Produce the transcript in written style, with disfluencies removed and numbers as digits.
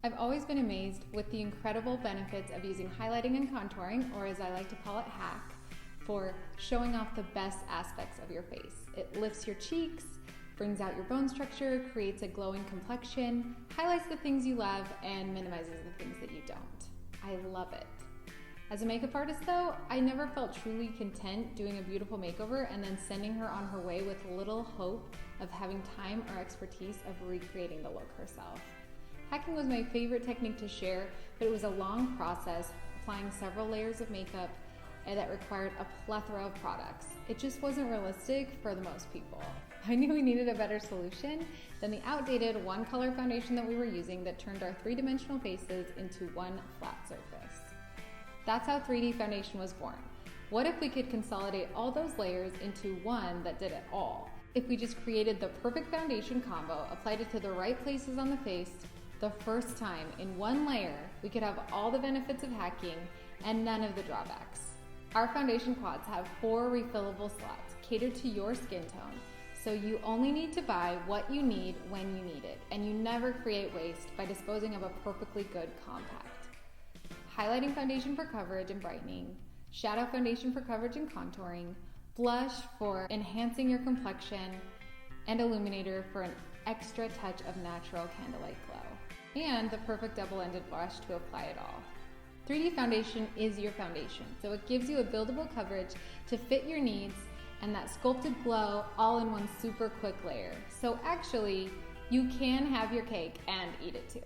I've always been amazed with the incredible benefits of using highlighting and contouring, or as I like to call it, hack, for showing off the best aspects of your face. It lifts your cheeks, brings out your bone structure, creates a glowing complexion, highlights the things you love, and minimizes the things that you don't. I love it. As a makeup artist though, I never felt truly content doing a beautiful makeover and then sending her on her way with little hope of having time or expertise of recreating the look herself. Hacking was my favorite technique to share, but it was a long process, applying several layers of makeup and that required a plethora of products. It just wasn't realistic for the most people. I knew we needed a better solution than the outdated one color foundation that we were using that turned our three-dimensional faces into one flat surface. That's how 3D foundation was born. What if we could consolidate all those layers into one that did it all? If we just created the perfect foundation combo, applied it to the right places on the face, the first time in one layer, we could have all the benefits of hacking and none of the drawbacks. Our foundation quads have 4 refillable slots catered to your skin tone, so you only need to buy what you need when you need it, and you never create waste by disposing of a perfectly good compact. Highlighting foundation for coverage and brightening, shadow foundation for coverage and contouring, blush for enhancing your complexion, and illuminator for an extra touch of natural candlelight glow, and the perfect double-ended brush to apply it all. 3D foundation is your foundation, so it gives you a buildable coverage to fit your needs and that sculpted glow all in one super quick layer. So actually, you can have your cake and eat it too.